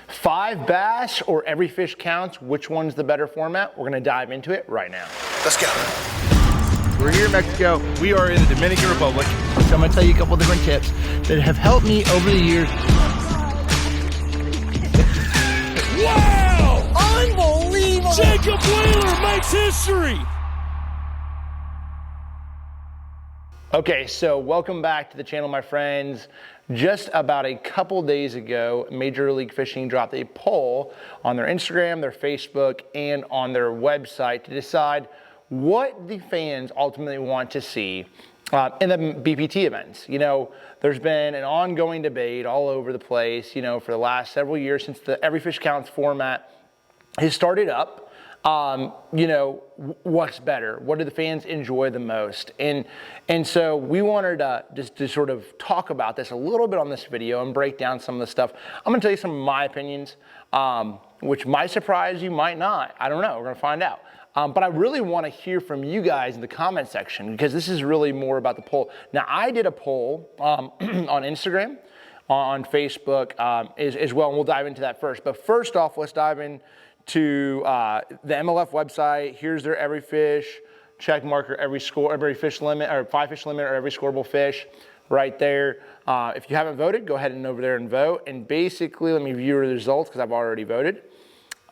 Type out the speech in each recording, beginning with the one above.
5 bass or every fish counts, which one's the better format? We're gonna dive into it right now. Let's go. We're here in Mexico. We are in the Dominican Republic. So I'm gonna tell you a couple different tips that have helped me over the years. Wow! Unbelievable! Jacob Wheeler makes history! Okay, so welcome back to the channel, my friends. Just about a couple days ago, Major League Fishing dropped a poll on their Instagram, their Facebook, and on their website to decide what the fans ultimately want to see in the BPT events. You know, there's been an ongoing debate all over the place, you know, for the last several years since the Every Fish Counts format has started up. You know, what's better? What do the fans enjoy the most? And so we wanted just to sort of talk about this a little bit on this video and break down some of the stuff. I'm gonna tell you some of my opinions, which might surprise you, might not. I don't know, we're gonna find out. But I really wanna hear from you guys in the comment section because this is really more about the poll. Now, I did a poll on Instagram, on Facebook as well, and we'll dive into that first. But first off, let's dive in to the MLF website. Here's their every fish check marker, every fish limit, or 5 fish limit, or every scoreable fish right there. If you haven't voted, go ahead and over there and vote. And basically, let me view the results because I've already voted.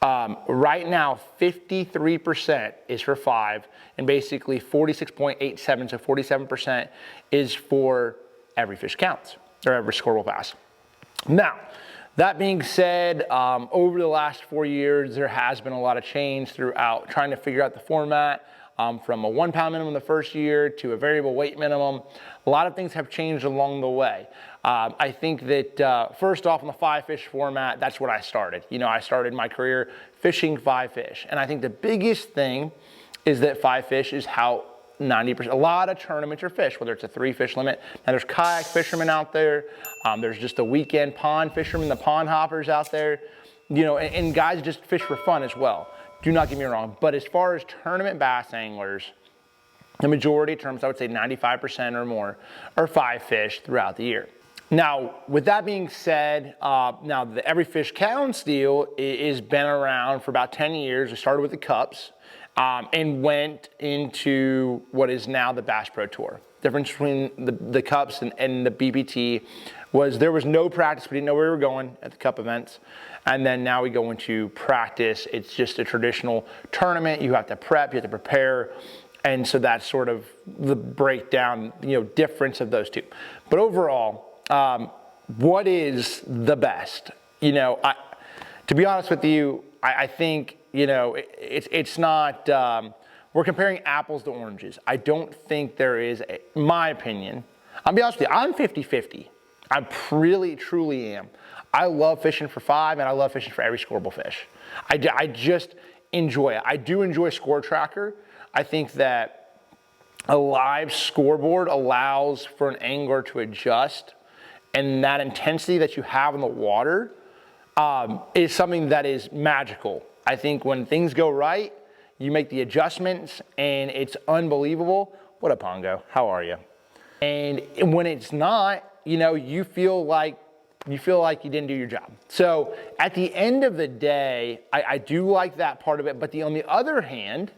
Right now, 53% is for 5, and basically 46.87, so 47% is for every fish counts, or every scoreable bass. Now, that being said, over the last 4 years, there has been a lot of change throughout trying to figure out the format, from a 1 pound minimum the first year to a variable weight minimum. A lot of things have changed along the way. I think that first off, in the 5 fish format, that's what I started. You know, I started my career fishing 5 fish. And I think the biggest thing is that 5 fish is how 90%, a lot of tournaments are fished, whether it's a 3 fish limit. Now there's kayak fishermen out there. There's just the weekend pond fishermen, the pond hoppers out there, you know, and guys just fish for fun as well. Do not get me wrong. But as far as tournament bass anglers, the majority of tournaments, I would say 95% or more, are 5 fish throughout the year. Now, with that being said, now the Every Fish Counts deal has been around for about 10 years. It started with the cups. And went into what is now the Bass Pro Tour. Difference between the cups and the BPT was there was no practice. We didn't know where we were going at the cup events. And then now we go into practice. It's just a traditional tournament. You have to prep, you have to prepare. And so that's sort of the breakdown, you know, difference of those two. But overall, what is the best? You know, to be honest with you, I think, you know, it's not, we're comparing apples to oranges. I don't think there is, my opinion, I'll be honest with you, I'm 50-50. I really, truly am. I love fishing for 5 and I love fishing for every scoreable fish. I just enjoy it. I do enjoy Score Tracker. I think that a live scoreboard allows for an angler to adjust, and that intensity that you have in the water is something that is magical. I think when things go right, you make the adjustments and it's unbelievable. What up, Pongo? How are you? And when it's not, you know, you feel like you didn't do your job. So at the end of the day, I do like that part of it. But on the other hand,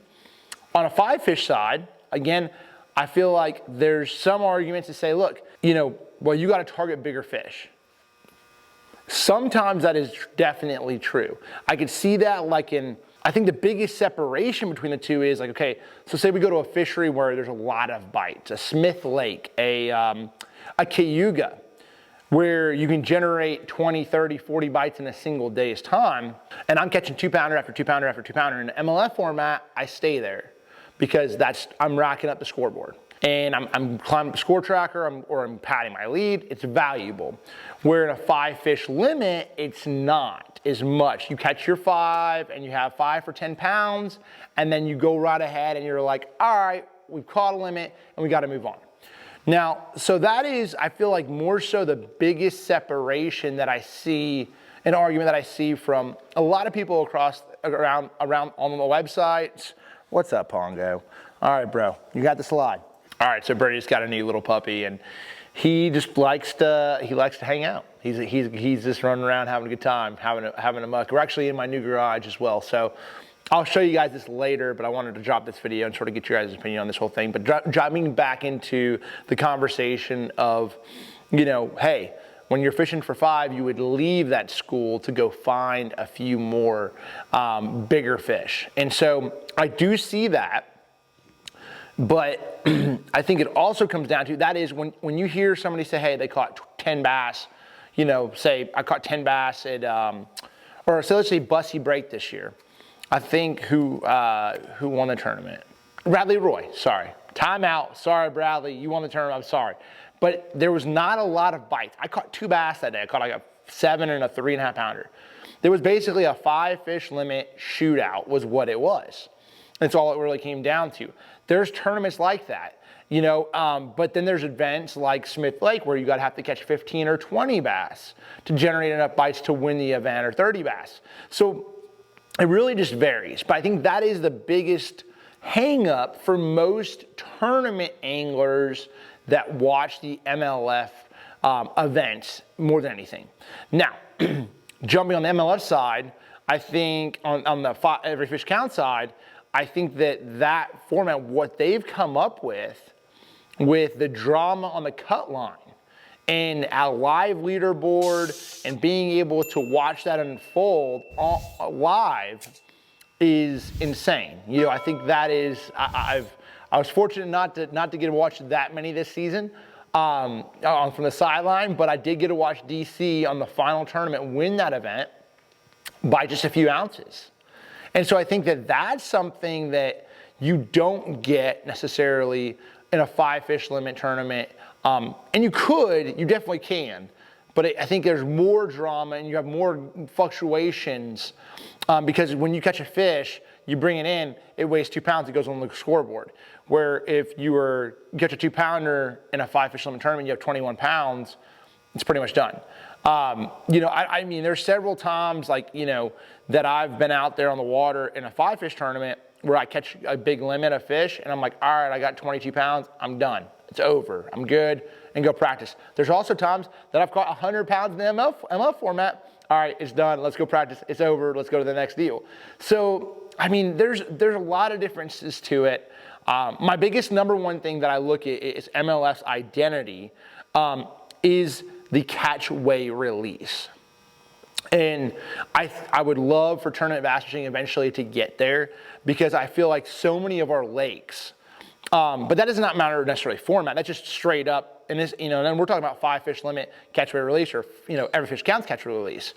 on a 5 fish side, again, I feel like there's some arguments to say, look, you know, well, you got to target bigger fish. Sometimes that is definitely true. I could see that like I think the biggest separation between the two is like, okay, so say we go to a fishery where there's a lot of bites, a Smith Lake, a Cayuga, where you can generate 20, 30, 40 bites in a single day's time, and I'm catching 2-pounder after 2-pounder after 2-pounder. In the MLF format, I stay there because I'm racking up the scoreboard. And I'm climbing the Score Tracker, or I'm padding my lead. It's valuable. Where in a 5 fish limit, it's not as much. You catch your 5 and you have 5 for 10 pounds, and then you go right ahead and you're like, all right, we've caught a limit and we got to move on. Now, so that is, I feel like, more so the biggest separation that I see, an argument that I see from a lot of people around on the websites. What's up, Pongo? All right, bro, you got the slide. All right, so Brady's got a new little puppy, and he just likes to hang out. He's just running around having a good time, having a muck. We're actually in my new garage as well, so I'll show you guys this later, but I wanted to drop this video and sort of get your guys' opinion on this whole thing. But dropping back into the conversation of, you know, hey, when you're fishing for 5, you would leave that school to go find a few more bigger fish. And so I do see that. But I think it also comes down to, that is when you hear somebody say, hey, they caught 10 bass, you know, say I caught 10 bass at, or so let's say Bussy Break this year. I think who won the tournament? Bradley Roy, sorry. Timeout, sorry Bradley, you won the tournament, I'm sorry. But there was not a lot of bites. I caught 2 bass that day. I caught like a 7 and a 3.5 pounder. There was basically a 5 fish limit shootout was what it was. That's all it really came down to. There's tournaments like that, you know, but then there's events like Smith Lake where you got to have to catch 15 or 20 bass to generate enough bites to win the event, or 30 bass. So it really just varies. But I think that is the biggest hang up for most tournament anglers that watch the MLF events more than anything. Now, jumping on the MLF side, I think on the Every Fish Counts side, I think that format, what they've come up with the drama on the cut line and a live leaderboard and being able to watch that unfold live is insane. You know, I think that is, I was fortunate not to get to watch that many this season from the sideline, but I did get to watch DC on the final tournament win that event by just a few ounces. And so I think that that's something that you don't get necessarily in a 5 fish limit tournament. And you definitely can, but I think there's more drama and you have more fluctuations because when you catch a fish, you bring it in, it weighs 2 pounds, it goes on the scoreboard. Where if you catch a 2 pounder in a 5 fish limit tournament, you have 21 pounds, it's pretty much done. You know, I mean, there's several times, like, you know, that I've been out there on the water in a 5 fish tournament where I catch a big limit of fish and I'm like, all right, I got 22 pounds, I'm done. It's over, I'm good, and go practice. There's also times that I've caught 100 pounds in the MLF format. All right, it's done, let's go practice, it's over, let's go to the next deal. So, I mean, there's a lot of differences to it. My biggest number one thing that I look at is MLF's identity is the catch, weigh, release. And I would love for tournament bass fishing eventually to get there because I feel like so many of our lakes, but that does not matter necessarily format, that's just straight up, and this, you know, and then we're talking about 5 fish limit, catch, weigh, release, or, you know, Every Fish Counts, catch, weigh, release.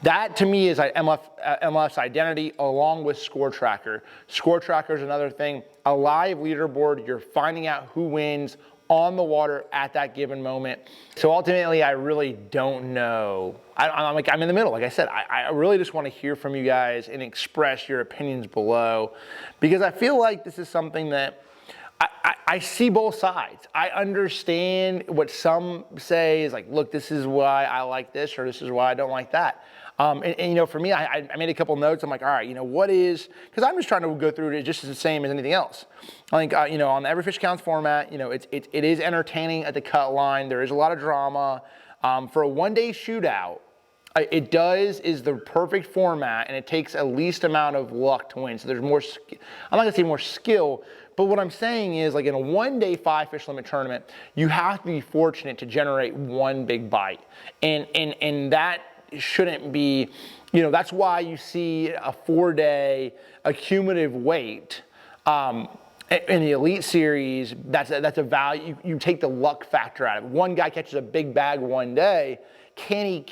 That to me is MLF's identity along with Score Tracker. Score Tracker is another thing, a live leaderboard, you're finding out who wins on the water at that given moment. So ultimately, I really don't know. I'm in the middle. Like I said, I really just want to hear from you guys and express your opinions below because I feel like this is something that I see both sides. I understand what some say is like, look, this is why I like this or this is why I don't like that. And you know, for me, I made a couple notes. I'm like, all right, you know, what is, because I'm just trying to go through it just as the same as anything else. I think, you know, on the Every Fish Counts format, you know, it is entertaining at the cut line. There is a lot of drama. For a one-day shootout, it is the perfect format, and it takes a least amount of luck to win. So there's more, I'm not gonna say more skill, but what I'm saying is, like in a one-day 5 fish limit tournament, you have to be fortunate to generate one big bite. And that shouldn't be, you know, that's why you see a 4-day accumulative weight in the Elite Series. That's a value. You take the luck factor out of it. One guy catches a big bag one day. Can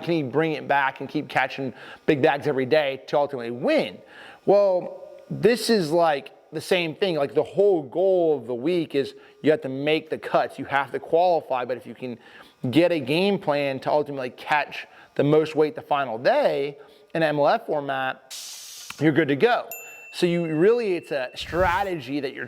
he bring it back and keep catching big bags every day to ultimately win? Well, this is like the same thing. Like the whole goal of the week is you have to make the cuts. You have to qualify, but if you can get a game plan to ultimately catch the most weight the final day in MLF format, you're good to go. So it's a strategy that you're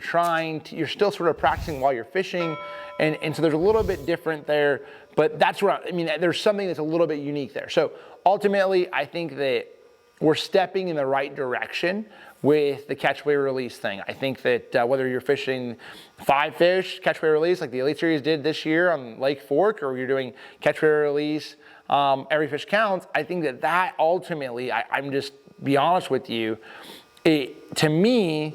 still sort of practicing while you're fishing. And so there's a little bit different there, but that's where, I mean, there's something that's a little bit unique there. So ultimately, I think that we're stepping in the right direction with the catch, weigh, release thing. I think that whether you're fishing 5 fish, catch, weigh, release, like the Elite Series did this year on Lake Fork, or you're doing catch, weigh, release, every fish counts, I think that ultimately, I'm just be honest with you, it, to me,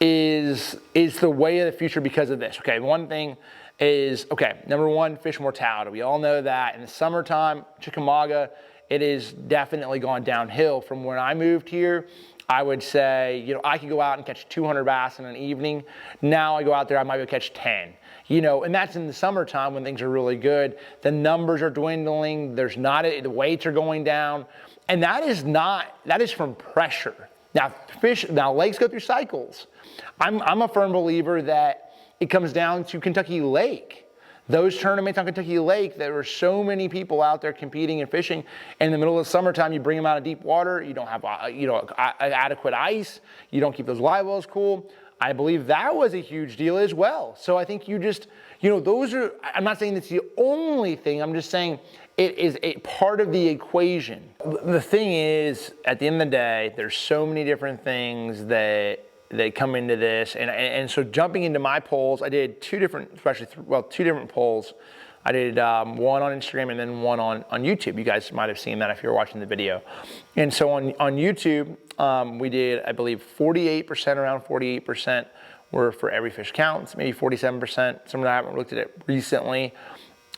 is the way of the future because of this. Okay, one thing is, okay, number one, fish mortality. We all know that in the summertime, Chickamauga, it is definitely gone downhill. From when I moved here, I would say, you know, I could go out and catch 200 bass in an evening. Now I go out there, I might go catch 10. You know, and that's in the summertime when things are really good. The numbers are dwindling. There's not the weights are going down, and that is from pressure. Now lakes go through cycles. I'm a firm believer that it comes down to Kentucky Lake. Those tournaments on Kentucky Lake, there were so many people out there competing and fishing. And in the middle of the summertime, you bring them out of deep water. You don't have adequate ice. You don't keep those live wells cool. I believe that was a huge deal as well. So I think those are, I'm not saying it's the only thing. I'm just saying it is a part of the equation. The thing is, at the end of the day, there's so many different things that come into this. And so jumping into my polls, I did two different polls. I did one on Instagram and then one on YouTube. You guys might have seen that if you were watching the video. And so on YouTube, we did, I believe, around 48% were for every fish counts, maybe 47%. Some of that I haven't looked at it recently.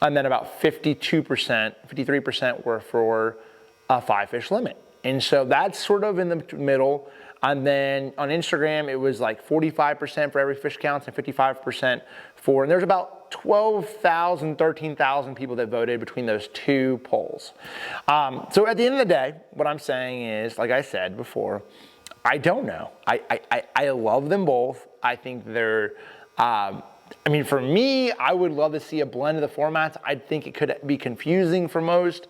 And then about 53% were for a 5 fish limit. And so that's sort of in the middle. And then on Instagram, it was like 45% for every fish counts and 55% and there's about 12,000, 13,000 people that voted between those two polls. So at the end of the day, what I'm saying is, like I said before, I don't know. I love them both. I think they're, for me, I would love to see a blend of the formats. I think it could be confusing for most.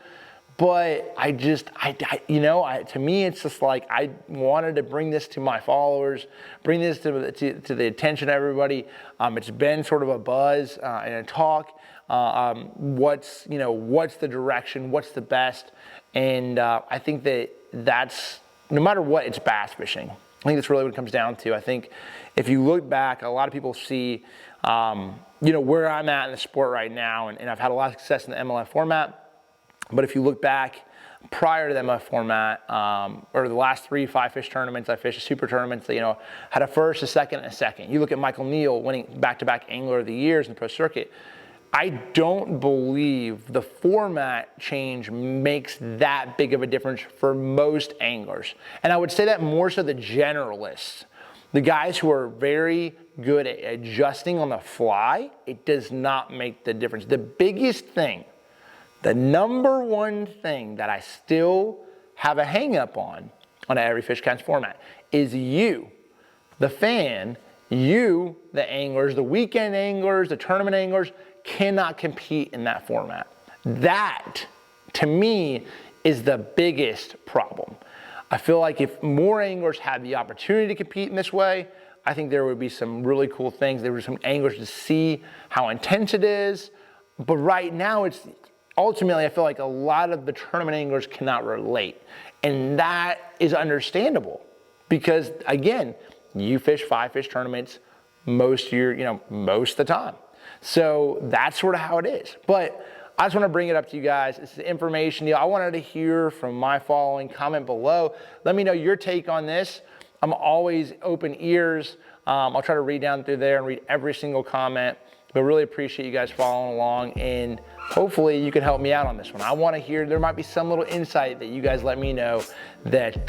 But to me, it's just like I wanted to bring this to my followers, bring this to the attention of everybody. It's been sort of a buzz and a talk. What's the direction? What's the best? And I think that's no matter what, it's bass fishing. I think that's really what it comes down to. I think if you look back, a lot of people see where I'm at in the sport right now, and I've had a lot of success in the MLF format. But if you look back prior to the MLF format, or the last 3 5-fish tournaments I fished, super tournaments, that, had a first, a second, and a second. You look at Michael Neal winning back-to-back Angler of the Years in the pro circuit. I don't believe the format change makes that big of a difference for most anglers. And I would say that more so the generalists. The guys who are very good at adjusting on the fly, it does not make the difference. The biggest thing, the number one thing that I still have a hang up on every fish counts format is you, the fan, you, the anglers, the weekend anglers, the tournament anglers, cannot compete in that format. That, to me, is the biggest problem. I feel like if more anglers had the opportunity to compete in this way, I think there would be some really cool things. There were some anglers to see how intense it is. But right now, ultimately, I feel like a lot of the tournament anglers cannot relate. And that is understandable because, again, you fish 5-fish tournaments most of the time. So that's sort of how it is. But I just want to bring it up to you guys. It's the information. I wanted to hear from my following. Comment below. Let me know your take on this. I'm always open ears. I'll try to read down through there and read every single comment. But really appreciate you guys following along, and hopefully you can help me out on this one. I want to hear, there might be some little insight that you guys let me know that,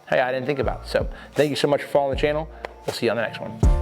hey, I didn't think about. So thank you so much for following the channel. We'll see you on the next one.